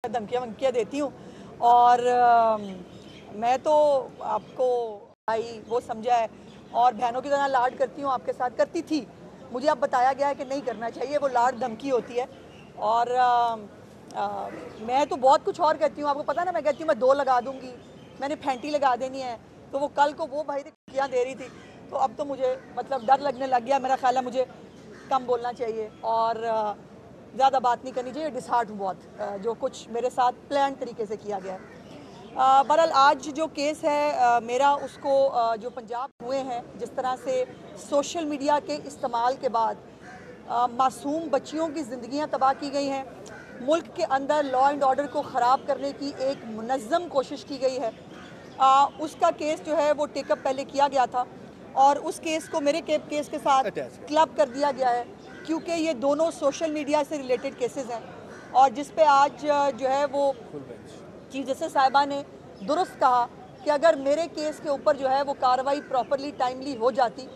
धमकियाँ वमकियाँ देती हूँ और मैं तो आपको भाई वो समझा है और बहनों की तरह लाड करती हूँ, आपके साथ करती थी। मुझे अब बताया गया है कि नहीं करना चाहिए, वो लाड धमकी होती है। और मैं तो बहुत कुछ और कहती हूँ, आपको पता ना, मैं कहती हूँ मैं 2 लगा दूंगी, मैंने फैंटी लगा देनी है। तो वो कल को वो भाई धमकियाँ दे रही थी, तो अब तो मुझे मतलब डर लगने लग गया। मेरा ख्याल है मुझे कम बोलना चाहिए और ज़्यादा बात नहीं करनी चाहिए। डिसहार्ट हूँ बहुत जो कुछ मेरे साथ प्लान तरीके से किया गया है। बहरहाल आज जो केस है मेरा, उसको जो पंजाब हुए हैं, जिस तरह से सोशल मीडिया के इस्तेमाल के बाद मासूम बच्चियों की ज़िंदगियां तबाह की गई हैं, मुल्क के अंदर लॉ एंड ऑर्डर को ख़राब करने की एक मुनज़्ज़म कोशिश की गई है। उसका केस जो है वो टेकअप पहले किया गया था और उस केस को मेरे केस के साथ क्लब कर दिया गया है, क्योंकि ये दोनों सोशल मीडिया से रिलेटेड केसेस हैं और जिस पे आज जो है वो चीफ जस्टिस साहिबा ने दुरुस्त कहा कि अगर मेरे केस के ऊपर जो है वो कार्रवाई प्रॉपरली टाइमली हो जाती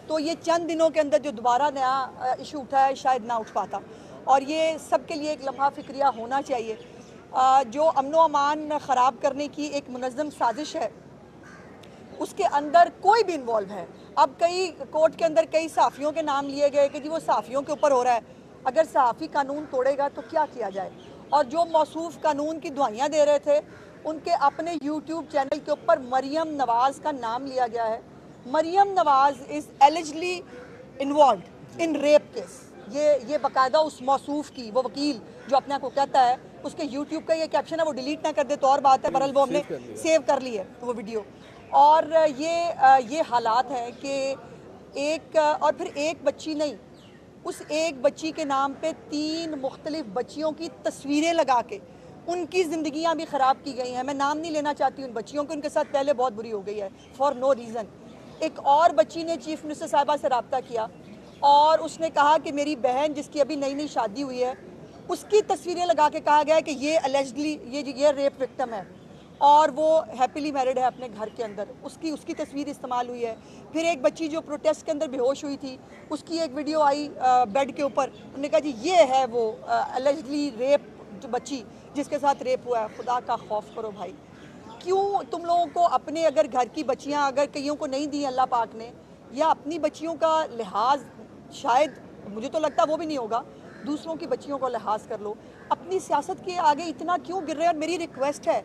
तो ये चंद दिनों के अंदर जो दोबारा नया इशू उठा है शायद ना उठ पाता। और ये सबके लिए एक लम्हा फिक्रिया होना चाहिए। जो अमन व अमान ख़राब करने की एक मुनज़्ज़म साजिश है, उसके अंदर कोई भी इन्वॉल्व है। अब कई कोर्ट के अंदर कई सहाफ़ियों के नाम लिए गए कि जी वो सहाफ़ियों के ऊपर हो रहा है। अगर सहाफ़ी कानून तोड़ेगा तो क्या किया जाए? और जो मौसूफ कानून की दुआइयाँ दे रहे थे, उनके अपने यूट्यूब चैनल के ऊपर मरियम नवाज़ का नाम लिया गया है। Maryam Nawaz is allegedly involve in rape case. ये बाकायदा उस मौसूफ की, वो वकील जो अपने आप को कहता है, उसके यूट्यूब का ये कैप्शन है, वो डिलीट ना कर दे तो और बात है, बहरहाल वो हमने सेव कर ली है वो वीडियो। और ये हालात हैं कि एक और फिर एक बच्ची नहीं, उस एक बच्ची के नाम पे 3 मुख्तलिफ बच्चियों की तस्वीरें लगा के उनकी ज़िंदगियां भी ख़राब की गई हैं। मैं नाम नहीं लेना चाहती उन बच्चियों को, उनके साथ पहले बहुत बुरी हो गई है फॉर नो रीज़न। एक और बच्ची ने चीफ मिनिस्टर साहिबा से रब्ता किया और उसने कहा कि मेरी बहन जिसकी अभी नई नई शादी हुई है, उसकी तस्वीरें लगा के कहा गया है कि ये अलेजडली ये रेप विक्टिम है और वो हैप्पीली मैरिड है अपने घर के अंदर। उसकी उसकी तस्वीर इस्तेमाल हुई है। फिर एक बच्ची जो प्रोटेस्ट के अंदर बेहोश हुई थी, उसकी एक वीडियो आई बेड के ऊपर, उन्होंने कहा जी ये है वो अलेजडली रेप जो बच्ची जिसके साथ रेप हुआ है। खुदा का खौफ करो भाई, क्यों तुम लोगों को अपने अगर घर की बच्चियां अगर कईयों को नहीं दी अल्लाह पाक ने, या अपनी बच्चियों का लिहाज, शायद मुझे तो लगता वो भी नहीं होगा, दूसरों की बच्चियों को लिहाज कर लो। अपनी सियासत के आगे इतना क्यों गिर रहे हैं? और मेरी रिक्वेस्ट है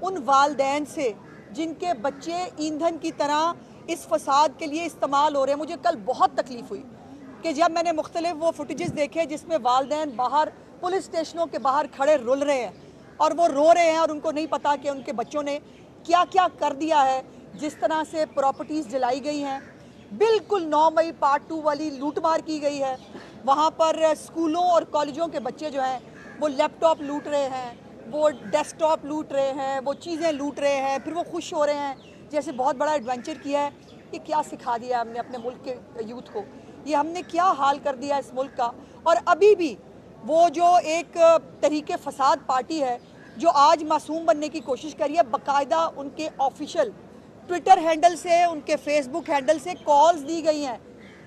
उन वालदैन से जिनके बच्चे ईंधन की तरह इस फसाद के लिए इस्तेमाल हो रहे हैं। मुझे कल बहुत तकलीफ हुई कि जब मैंने मुख्तलिफ वो फुटेजेस देखे जिसमें वालदैन बाहर पुलिस स्टेशनों के बाहर खड़े रुल रहे हैं और वो रो रहे हैं और उनको नहीं पता कि उनके बच्चों ने क्या क्या कर दिया है। जिस तरह से प्रॉपर्टीज़ जलाई गई हैं, बिल्कुल 9 मई पार्ट 2 वाली लूटमार की गई है। वहाँ पर स्कूलों और कॉलेजों के बच्चे जो हैं वो लैपटॉप लूट रहे हैं, वो डेस्कटॉप लूट रहे हैं, वो चीज़ें लूट रहे हैं, फिर वो खुश हो रहे हैं जैसे बहुत बड़ा एडवेंचर किया है। ये क्या सिखा दिया हमने अपने मुल्क के यूथ को? ये हमने क्या हाल कर दिया इस मुल्क का? और अभी भी वो जो एक तरीके फसाद पार्टी है जो आज मासूम बनने की कोशिश करी है, बाकायदा उनके ऑफिशियल ट्विटर हैंडल से, उनके फेसबुक हैंडल से कॉल्स दी गई हैं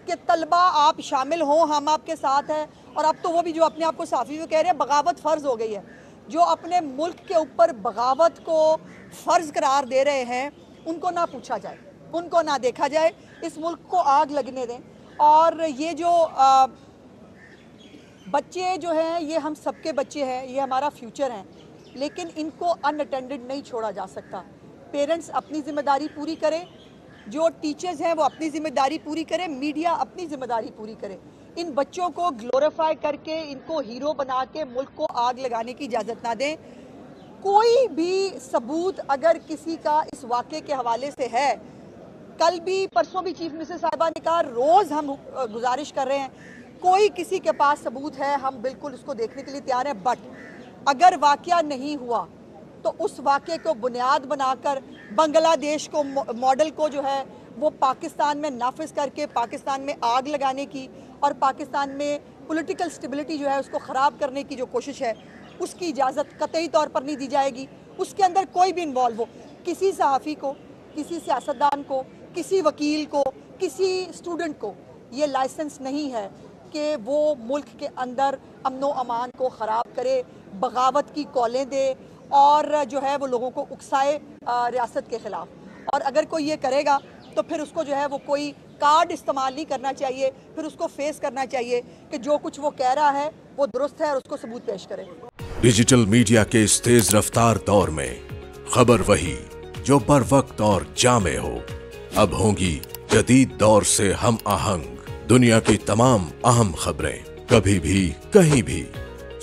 कि तलबा आप शामिल हों, हम आपके साथ हैं। और अब तो वो भी जो अपने आप को साफ़ी वो कह रहे हैं बगावत फ़र्ज़ हो गई है। जो अपने मुल्क के ऊपर बगावत को फ़र्ज़ करार दे रहे हैं, उनको ना पूछा जाए, उनको ना देखा जाए, इस मुल्क को आग लगने दें। और ये जो बच्चे जो हैं, ये हम सबके बच्चे हैं, ये हमारा फ्यूचर हैं, लेकिन इनको अनअटेंडेड नहीं छोड़ा जा सकता। पेरेंट्स अपनी ज़िम्मेदारी पूरी करें, जो टीचर्स हैं वो अपनी ज़िम्मेदारी पूरी करें, मीडिया अपनी ज़िम्मेदारी पूरी करे। इन बच्चों को ग्लोरीफाई करके, इनको हीरो बना के मुल्क को आग लगाने की इजाज़त ना दें। कोई भी सबूत अगर किसी का इस वाक़े के हवाले से है, कल भी परसों भी चीफ मिनिस्टर साहिबा ने कहा रोज़ हम गुजारिश कर रहे हैं, कोई किसी के पास सबूत है हम बिल्कुल उसको देखने के लिए तैयार हैं। बट अगर वाक़या नहीं हुआ तो उस वाक़े को बुनियाद बनाकर बांग्लादेश को मॉडल को जो है वो पाकिस्तान में नाफिज करके पाकिस्तान में आग लगाने की और पाकिस्तान में पॉलिटिकल स्टेबिलिटी जो है उसको ख़राब करने की जो कोशिश है, उसकी इजाज़त कतई तौर पर नहीं दी जाएगी। उसके अंदर कोई भी इन्वॉल्व हो, किसी सहाफ़ी को, किसी सियासतदान को, किसी वकील को, किसी स्टूडेंट को ये लाइसेंस नहीं है कि वो मुल्क के अंदर अमन व अमान को ख़राब करे, बगावत की कॉलें दे और जो है वो लोगों को उकसाए रियासत के ख़िलाफ़। और अगर कोई ये करेगा तो फिर उसको जो है वो कोई कार्ड इस्तेमाल नहीं करना चाहिए, फिर उसको फेस करना चाहिए कि जो कुछ वो कह रहा है वो दुरुस्त है और उसको सबूत पेश करे। डिजिटल मीडिया के इस तेज रफ्तार दौर में खबर वही जो बर वक्त और जामे हो। अब होंगी जदीद दौर से हम आहंग दुनिया की तमाम अहम खबरें, कभी भी कहीं भी,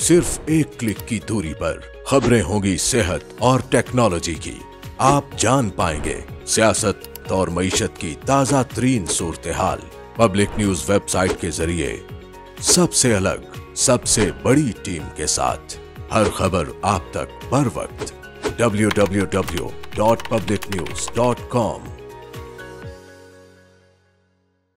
सिर्फ एक क्लिक की दूरी पर। खबरें होंगी सेहत और टेक्नोलॉजी की। आप जान पाएंगे सियासत और मईशत की ताजा तरीन सूरत हाल। पब्लिक न्यूज वेबसाइट के जरिए सबसे अलग, सबसे बड़ी टीम के साथ हर खबर आप तक बर वक्त। www.publicnews.com